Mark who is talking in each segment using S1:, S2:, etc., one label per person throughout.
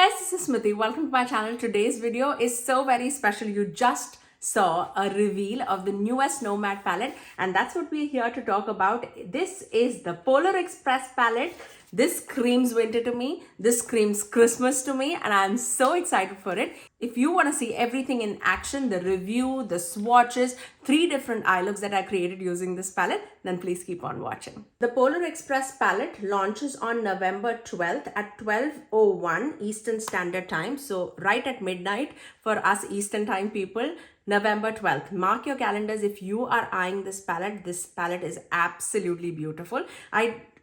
S1: Hey guys, this is Smithy. Welcome to my channel. Today's video is so very special. You just saw a reveal of the newest Nomad palette, and that's what we're here to talk about. This is the Polar Express palette. This screams winter to me. This screams Christmas to me, and I'm so excited for it. If you want to see everything in action, the review, the swatches, 3 different eye looks that I created using this palette, then please keep on watching. The Polar Express palette launches on November 12th at 12:01 Eastern Standard Time. So right at midnight for us Eastern Time people, November 12th. Mark your calendars if you are eyeing this palette. This palette is absolutely beautiful.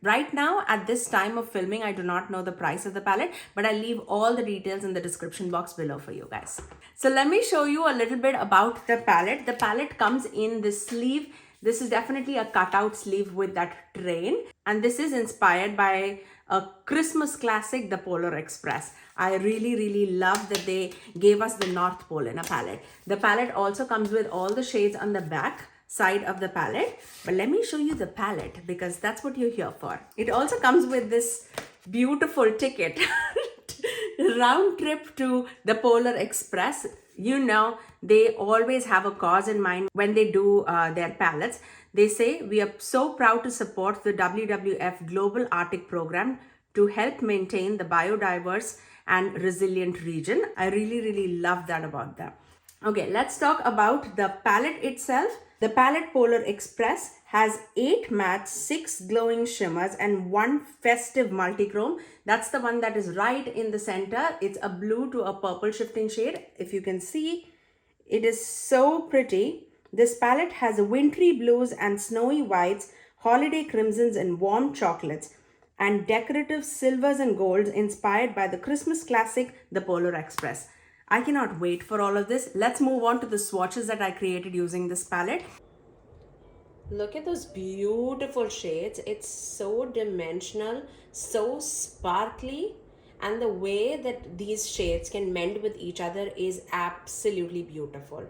S1: Right now, at this time of filming, I do not know the price of the palette, but I'll leave all the details in the description box below for you guys. So let me show you a little bit about the palette. The palette comes in this sleeve. This is definitely a cutout sleeve with that train. And this is inspired by a Christmas classic, the Polar Express. I really love that they gave us the North Pole in a palette. The palette also comes with all the shades on the back side of the palette, but let me show you the palette because that's what you're here for. It also comes with this beautiful ticket round trip to the Polar Express. You know, they always have a cause in mind when they do their palettes. They say, we are so proud to support the WWF Global Arctic Program to help maintain the biodiverse and resilient region. I really love that about them. Okay, let's talk about the palette itself. The palette Polar Express has 8 mattes, 6 glowing shimmers, and 1 festive multichrome. That's the one that is right in the center. It's a blue to a purple shifting shade. If you can see, it is so pretty. This palette has wintry blues and snowy whites, holiday crimsons and warm chocolates, and decorative silvers and golds inspired by the Christmas classic, the Polar Express. I cannot wait for all of this. Let's move on to the swatches that I created using this palette. Look at those beautiful shades. It's so dimensional, so sparkly, and the way that these shades can mend with each other is absolutely beautiful.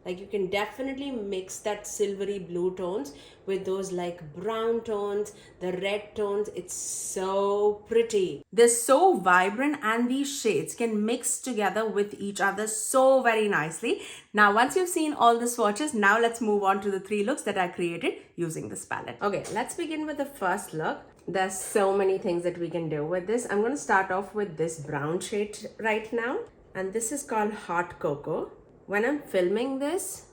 S1: Like, you can definitely mix that silvery blue tones with those like brown tones, the red tones. It's so pretty. They're so vibrant and these shades can mix together with each other so very nicely. Now, once you've seen all the swatches, now let's move on to the 3 looks that I created using this palette. Okay, let's begin with the first look. There's so many things that we can do with this. I'm going to start off with this brown shade right now. And this is called Hot Cocoa. When I'm filming this,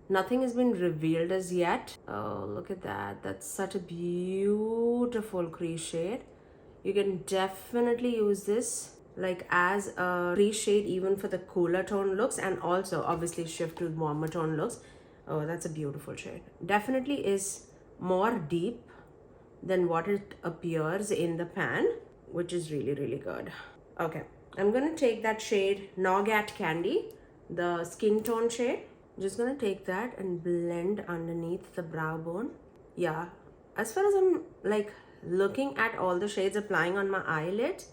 S1: nothing has been revealed as yet. Oh, look at that. That's such a beautiful crease shade. You can definitely use this like as a crease shade even for the cooler tone looks, and also obviously shift to warmer tone looks. Oh, that's a beautiful shade. Definitely is more deep than what it appears in the pan, which is really good. Okay, I'm gonna take that shade Nougat Candy, the skin tone shade. Just gonna take that and blend underneath the brow bone. Yeah, as far as I'm like looking at all the shades applying on my eyelids,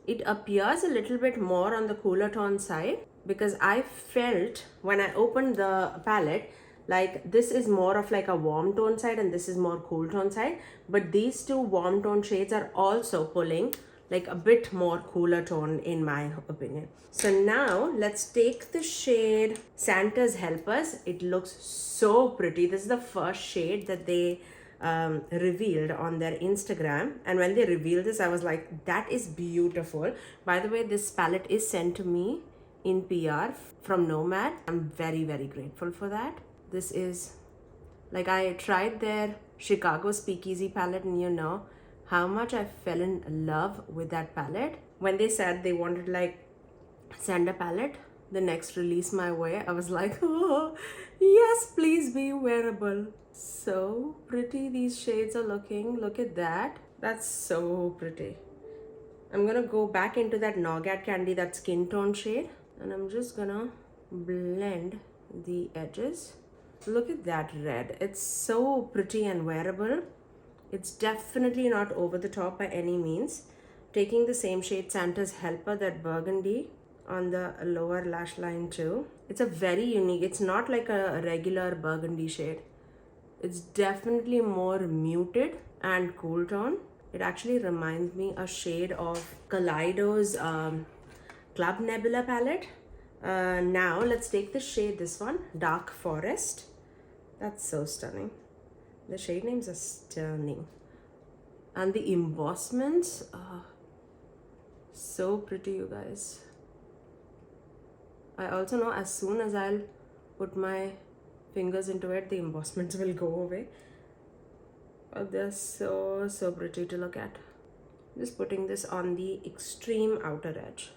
S1: it appears a little bit more on the cooler tone side, because I felt when I opened the palette like this is more of like a warm tone side and this is more cool tone side, but these 2 warm tone shades are also pulling like a bit more cooler tone in my opinion. So now let's take the shade Santa's Helpers. It looks so pretty. This is the first shade that they revealed on their Instagram, and when they revealed this I was like, that is beautiful. By the way, this palette is sent to me in PR from Nomad. I'm very grateful for that. This is like, I tried their Chicago Speakeasy palette, and you know how much I fell in love with that palette. When they said they wanted like send a palette, the next release my way, I was like, oh yes, please be wearable. So pretty these shades are looking. Look at that. That's so pretty. I'm gonna go back into that Nougat Candy, that skin tone shade, and I'm just gonna blend the edges. Look at that red. It's so pretty and wearable. It's definitely not over the top by any means. Taking the same shade Santa's Helper, that burgundy, on the lower lash line too. It's a very unique, it's not like a regular burgundy shade. It's definitely more muted and cool tone. It actually reminds me a shade of Kaleido's Club Nebula palette. Now let's take the shade, this one, Dark Forest. That's so stunning. The shade names are stunning. And the embossments, so pretty, you guys. I also know as soon as I'll put my fingers into it, the embossments will go away. But they're so pretty to look at. Just putting this on the extreme outer edge.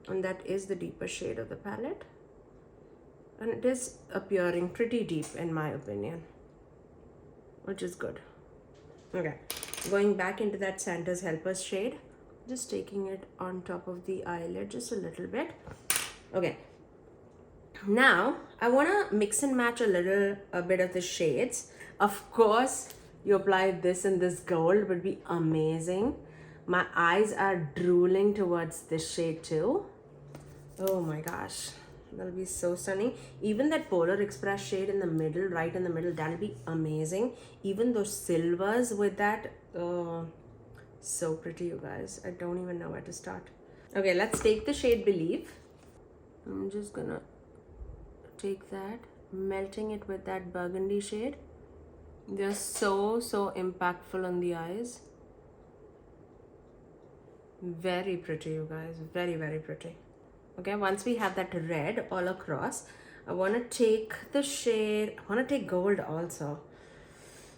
S1: And that is the deeper shade of the palette. And it is appearing pretty deep in my opinion, which is good. Okay, going back into that Santa's Helpers shade, just taking it on top of the eyelid just a little bit. Okay, now I want to mix and match a bit of the shades. Of course, you apply this and this gold would be amazing. My eyes are drooling towards this shade too. Oh my gosh, that'll be so stunning. Even that Polar Express shade in the middle, right in the middle, that'll be amazing. Even those silvers with that, so pretty, you guys. I don't even know where to start. Okay, let's take the shade Believe. I'm just gonna take that, melting it with that burgundy shade. They're so impactful on the eyes. Very pretty, you guys. Very pretty. Okay, once we have that red all across, I want to take the shade, I want to take gold also,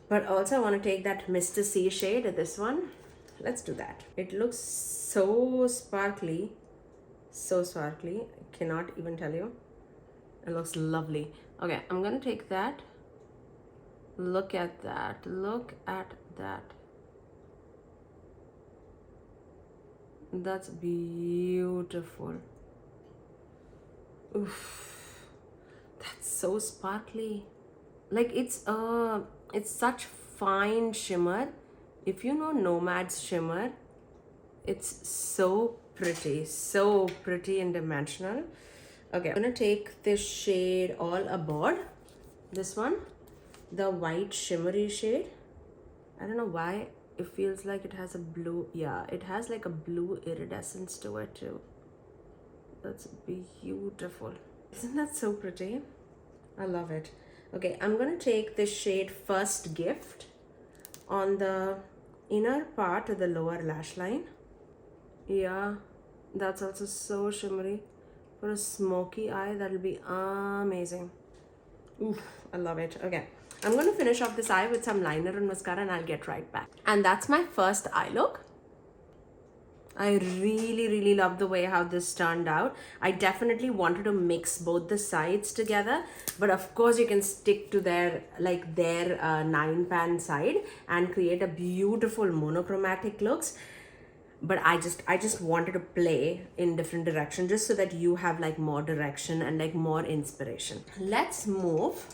S1: but also I want to take that Mr. C shade, this one. Let's do that. It looks so sparkly, I cannot even tell you. It looks lovely. Okay, I'm gonna take that. Look at that, look at that. That's beautiful. Oof, that's so sparkly. Like it's such fine shimmer. If you know Nomad's shimmer, it's so pretty and dimensional. Okay, I'm gonna take this shade All Aboard, this one, the white shimmery shade. I don't know why it feels like it has a blue, yeah, it has like a blue iridescence to it too. That's beautiful. Isn't that so pretty? I love it. Okay, I'm gonna take this shade First Gift on the inner part of the lower lash line. Yeah, that's also so shimmery. For a smoky eye, that'll be amazing. Oof, I love it. Okay, I'm gonna finish off this eye with some liner and mascara and I'll get right back. And that's my first eye look. I really love the way how this turned out. I definitely wanted to mix both the sides together, but of course you can stick to their 9-pan side and create a beautiful monochromatic looks. But I just wanted to play in different directions just so that you have like more direction and like more inspiration. Let's move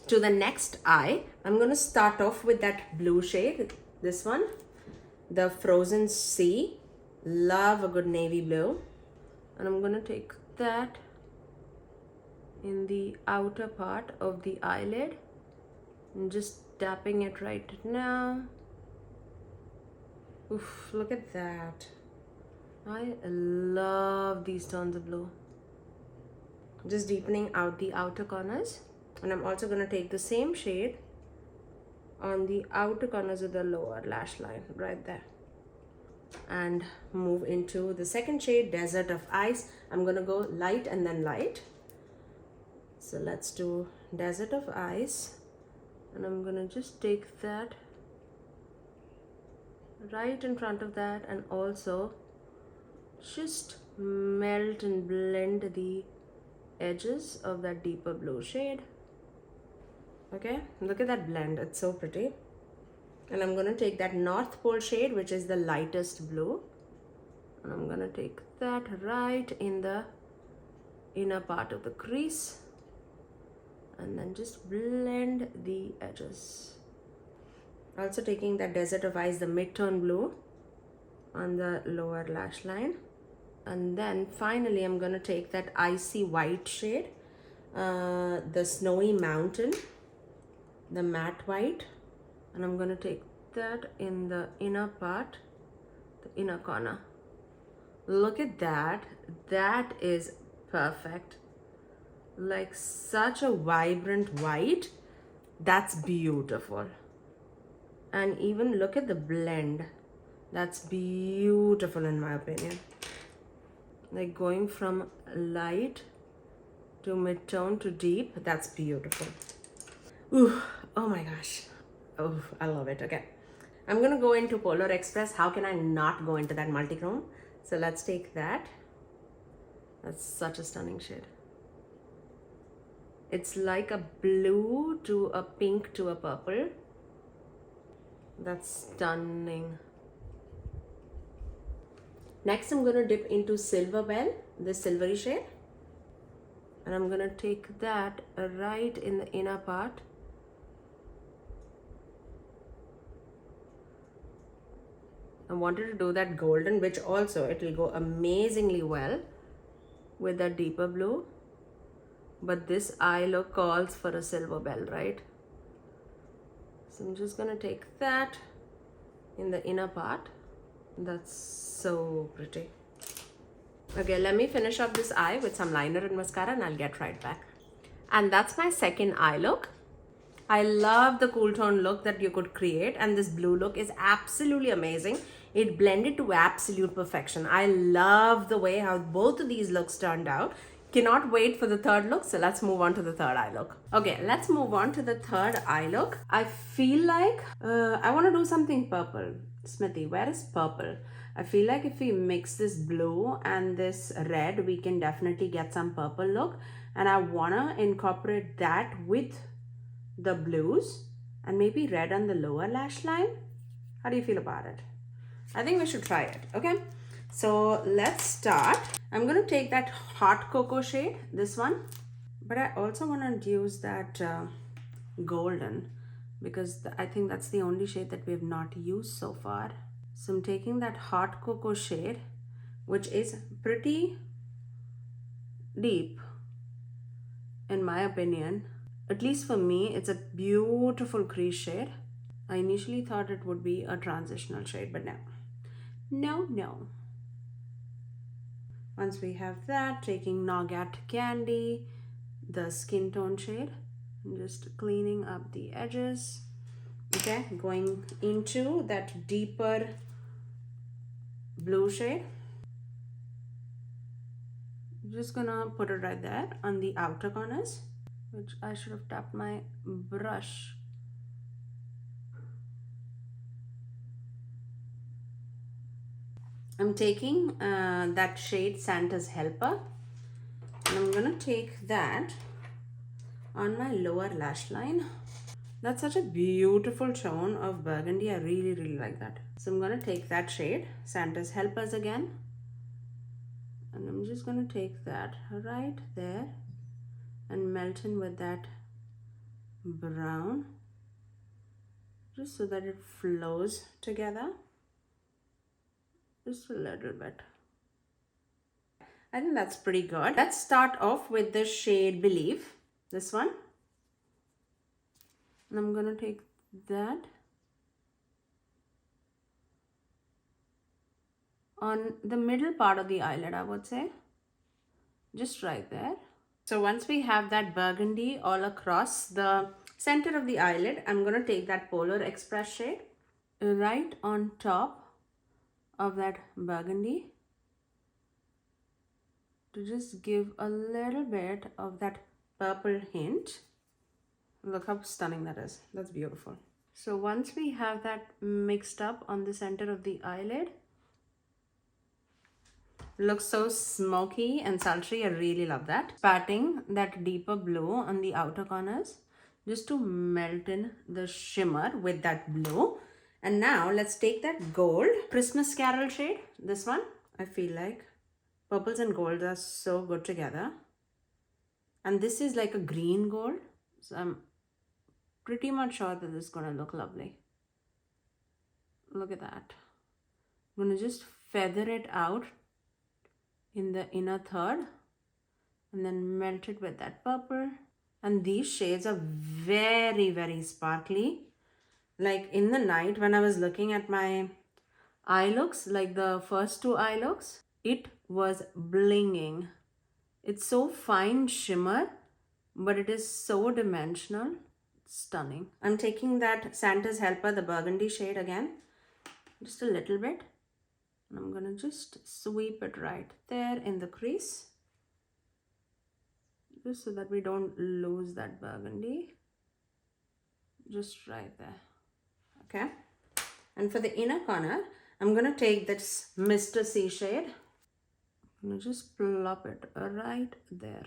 S1: to the next eye. I'm gonna start off with that blue shade, this one, the Frozen Sea. Love a good navy blue. And I'm gonna take that in the outer part of the eyelid and just tapping it right now. Oof, look at that. I love these tones of blue. Just deepening out the outer corners. And I'm also gonna take the same shade on the outer corners of the lower lash line, right there. And move into the second shade, Desert of Ice. I'm gonna go light and then light. So let's do Desert of Ice. And I'm gonna just take that right in front of that and also just melt and blend the edges of that deeper blue shade. Okay, look at that blend, it's so pretty. And I'm gonna take that North Pole shade, which is the lightest blue, and I'm gonna take that right in the inner part of the crease and then just blend the edges. Also taking that Desert of Ice, the mid-tone blue on the lower lash line. And then finally I'm gonna take that Icy White shade, the Snowy Mountain, the matte white, and I'm going to take that in the inner part, the inner corner. Look at that. That is perfect. Like such a vibrant white. That's beautiful. And even look at the blend. That's beautiful in my opinion. Like going from light to mid-tone to deep. That's beautiful. Ooh, oh my gosh. Oh, I love it. Okay. I'm gonna go into Polar Express. How can I not go into that multichrome? So let's take that. That's such a stunning shade. It's like a blue to a pink to a purple. That's stunning. Next, I'm gonna dip into Silver Bell, this silvery shade. And I'm gonna take that right in the inner part. I wanted to do that golden, which also it will go amazingly well with that deeper blue. But this eye look calls for a silver bell, right? So I'm just gonna take that in the inner part. That's so pretty. Okay, let me finish up this eye with some liner and mascara and I'll get right back. And that's my second eye look. I love the cool tone look that you could create, and this blue look is absolutely amazing. It blended to absolute perfection. I love the way how both of these looks turned out. Cannot wait for the third look, so let's move on to the third eye look. Okay, let's move on to the third eye look. I feel like I want to do something purple. Smithy, where is purple? I feel like if we mix this blue and this red, we can definitely get some purple look, and I want to incorporate that with the blues and maybe red on the lower lash line. How do you feel about it? I think we should try it. Okay, so let's start. I'm going to take that hot cocoa shade, this one, but I also want to use that golden because I think that's the only shade that we have not used so far. So I'm taking that hot cocoa shade, which is pretty deep in my opinion. At least for me, it's a beautiful crease shade. I initially thought it would be a transitional shade, but no. No. Once we have that, taking Nougat Candy, the skin tone shade, and just cleaning up the edges. Okay, going into that deeper blue shade. Just gonna put it right there on the outer corners, which I should have tapped my brush. I'm taking that shade Santa's Helper, and I'm gonna take that on my lower lash line. That's such a beautiful tone of burgundy. I really like that. So I'm gonna take that shade Santa's Helpers again, and I'm just gonna take that right there and melt in with that brown, just so that it flows together just a little bit. I think that's pretty good. Let's start off with the shade Believe, this one. And I'm gonna take that on the middle part of the eyelid, I would say, just right there. So once we have that burgundy all across the center of the eyelid, I'm gonna take that Polar Express shade right on top of that burgundy to just give a little bit of that purple hint. Look how stunning that is. That's beautiful. So once we have that mixed up on the center of the eyelid, looks so smoky and sultry. I really love that. Patting that deeper blue on the outer corners just to melt in the shimmer with that blue. And now let's take that gold Christmas Carol shade, this one. I feel like purples and golds are so good together. And this is like a green gold. So I'm pretty much sure that this is gonna look lovely. Look at that. I'm gonna just feather it out in the inner third and then melt it with that purple. And these shades are very, very sparkly. Like in the night when I was looking at my eye looks, like the first two eye looks, it was blinging. It's so fine shimmer, but it is so dimensional. Stunning. I'm taking that Santa's Helper, the burgundy shade again, just a little bit. And I'm gonna just sweep it right there in the crease, just so that we don't lose that burgundy. Just right there. Okay. And for the inner corner, I'm gonna take this Mr. C shade. I'm gonna just plop it right there.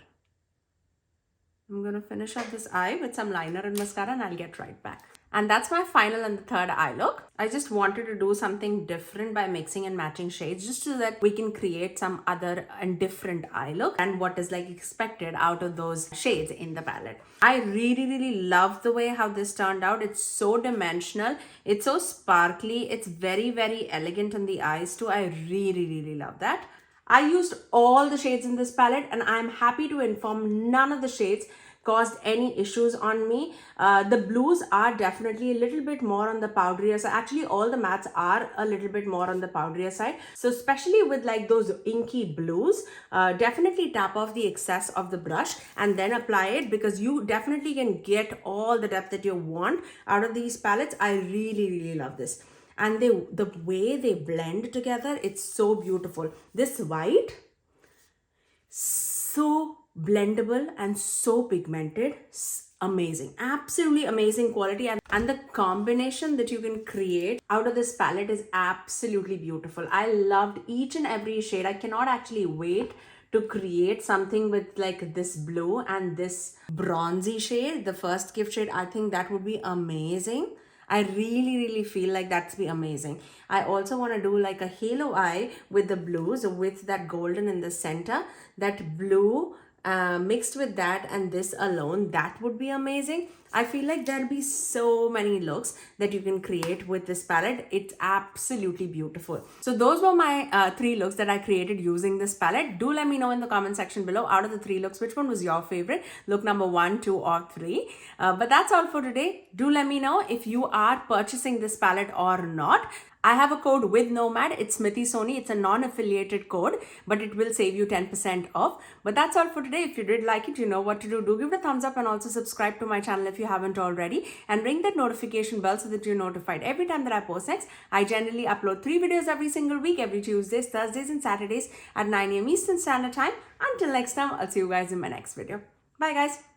S1: I'm gonna finish up this eye with some liner and mascara, and I'll get right back. And that's my final and the third eye look. I just wanted to do something different by mixing and matching shades, just so that we can create some other and different eye look and what is like expected out of those shades in the palette. I really love the way how this turned out. It's so dimensional, it's so sparkly, it's very elegant on the eyes too. I really love that. I used all the shades in this palette, and I'm happy to inform none of the shades caused any issues on me. The blues are definitely a little bit more on the powderier side. Actually, all the mattes are a little bit more on the powderier side. So especially with like those inky blues, definitely tap off the excess of the brush and then apply it, because you definitely can get all the depth that you want out of these palettes. I really love this. And the way they blend together, it's so beautiful. This white, so blendable and so pigmented, amazing, absolutely amazing quality. And the combination that you can create out of this palette is absolutely beautiful. I loved each and every shade. I cannot actually wait to create something with like this blue and this bronzy shade, the first gift shade. I think that would be amazing. I really feel like that's be amazing. I also want to do like a halo eye with the blues, with that golden in the center. That blue mixed with that and this alone, that would be amazing. I feel like there'll be so many looks that you can create with this palette. It's absolutely beautiful. So those were my 3 looks that I created using this palette. Do let me know in the comment section below, out of the 3 looks, which one was your favorite? Look number 1, 2 or 3. But that's all for today. Do let me know if you are purchasing this palette or not. I have a code with Nomad. It's Smithy Sony. It's a non-affiliated code, but it will save you 10% off. But that's all for today. If you did like it, you know what to do. Do give it a thumbs up and also subscribe to my channel if you haven't already. And ring that notification bell so that you're notified every time that I post next. I generally upload 3 videos every single week, every Tuesdays, Thursdays and Saturdays at 9 AM Eastern Standard Time. Until next time, I'll see you guys in my next video. Bye guys.